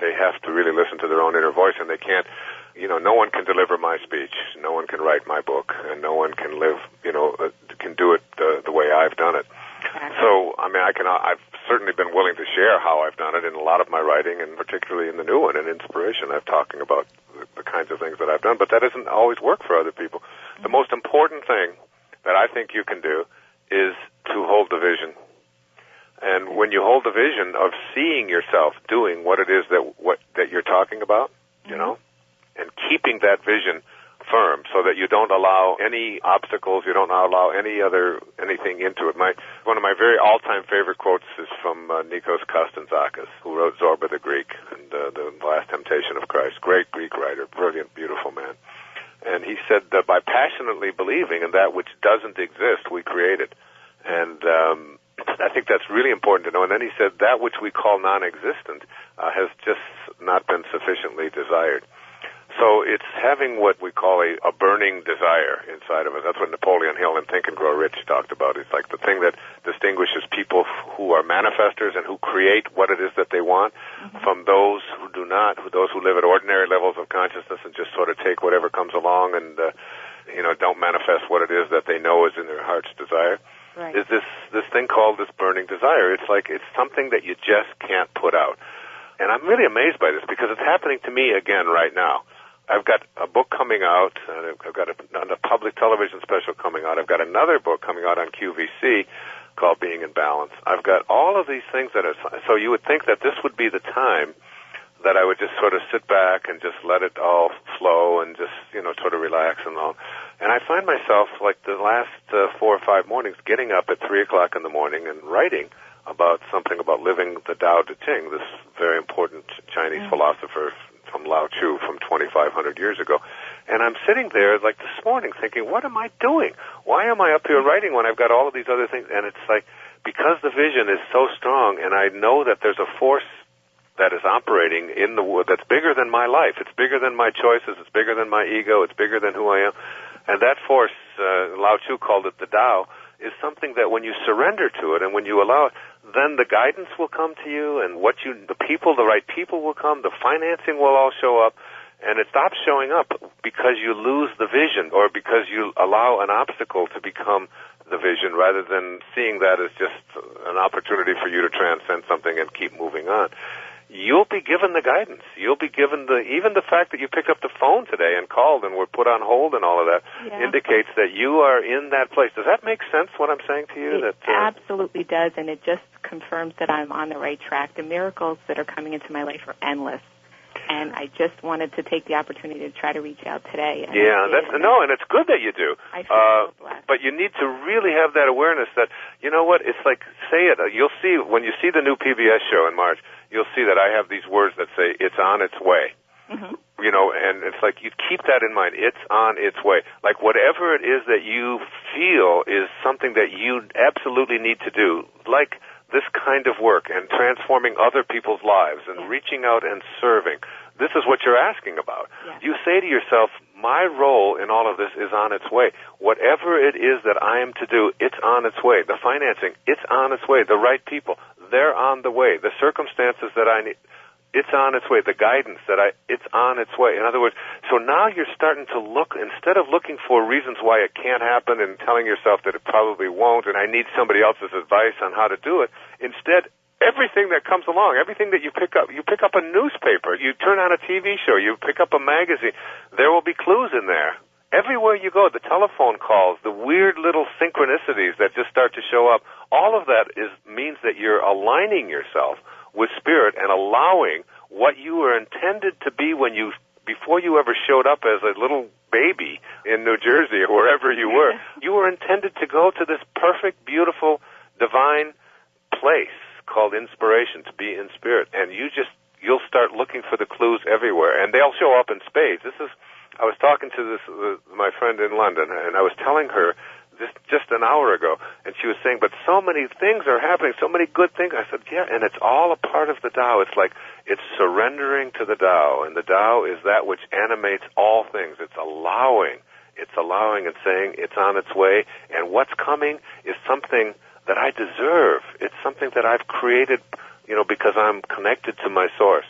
they have to really listen to their own inner voice, and they can't, no one can deliver my speech, no one can write my book, and no one can live, can do it the way I've done it. So, I've certainly been willing to share how I've done it in a lot of my writing, and particularly in the new one, in Inspiration. I'm talking about the kinds of things that I've done, but that doesn't always work for other people. The most important thing that I think you can do is to hold the vision. And when you hold the vision of seeing yourself doing what it is that you're talking about, and keeping that vision firm so that you don't allow any obstacles, you don't allow anything into it. One of my very all-time favorite quotes is from Nikos Kazantzakis, who wrote Zorba the Greek and The Last Temptation of Christ. Great Greek writer, brilliant, beautiful man. And he said that by passionately believing in that which doesn't exist, we create it. And I think that's really important to know. And then he said that which we call non-existent has just not been sufficiently desired. So it's having what we call a burning desire inside of us. That's what Napoleon Hill in Think and Grow Rich talked about. It's like the thing that distinguishes people who are manifestors and who create what it is that they want from those who do not, those who live at ordinary levels of consciousness and just sort of take whatever comes along and, don't manifest what it is that they know is in their heart's desire. Right. Is this thing called this burning desire. It's like it's something that you just can't put out. And I'm really amazed by this because it's happening to me again right now. I've got a book coming out, I've got a public television special coming out, I've got another book coming out on QVC called Being in Balance. I've got all of these things that are, so you would think that this would be the time that I would just sort of sit back and just let it all flow and just, sort of relax and all. And I find myself, like the last 4 or 5 mornings, getting up at 3 o'clock in the morning and writing about something about living the Tao Te Ching, this very important Chinese philosopher from Lao Tzu from 2,500 years ago. And I'm sitting there like this morning thinking, what am I doing? Why am I up here writing when I've got all of these other things? And it's like, because the vision is so strong and I know that there's a force that is operating in the world that's bigger than my life. It's bigger than my choices. It's bigger than my ego. It's bigger than who I am. And that force, Lao Tzu called it the Tao, is something that when you surrender to it and when you allow it, then the guidance will come to you and the right people will come, the financing will all show up, and it stops showing up because you lose the vision or because you allow an obstacle to become the vision rather than seeing that as just an opportunity for you to transcend something and keep moving on. You'll be given the guidance. You'll be given even the fact that you picked up the phone today and called and were put on hold and all of that indicates that you are in that place. Does that make sense, what I'm saying to you? It absolutely does, and it just confirms that I'm on the right track. The miracles that are coming into my life are endless, and I just wanted to take the opportunity to try to reach out today. And and it's good that you do. I feel so blessed. But you need to really have that awareness that, you know what, it's like, say it. You'll see, when you see the new PBS show in March, you'll see that I have these words that say, it's on its way. Mm-hmm. And it's like you keep that in mind. It's on its way. Like whatever it is that you feel is something that you absolutely need to do, like this kind of work and transforming other people's lives and reaching out and serving. This is what you're asking about. Yeah. You say to yourself, my role in all of this is on its way. Whatever it is that I am to do, it's on its way. The financing, it's on its way. The right people, they're on the way. The circumstances that I need, it's on its way. The guidance it's on its way. In other words, so now you're starting to look, instead of looking for reasons why it can't happen and telling yourself that it probably won't and I need somebody else's advice on how to do it, instead, everything that comes along, everything that you pick up a newspaper, you turn on a TV show, you pick up a magazine, there will be clues in there. Everywhere you go, the telephone calls, the weird little synchronicities that just start to show up, all of that means that you're aligning yourself with spirit and allowing what you were intended to be before you ever showed up as a little baby in New Jersey or wherever you were. You were intended to go to this perfect, beautiful, divine place called inspiration, to be in spirit. And you'll start looking for the clues everywhere, and they'll show up in spades. I was talking to my friend in London, and I was telling her just an hour ago, and she was saying, but so many things are happening, so many good things. I said, yeah, and it's all a part of the Tao. It's like it's surrendering to the Tao, and the Tao is that which animates all things. It's allowing and saying it's on its way, and what's coming is something that I deserve. It's something that I've created, because I'm connected to my source.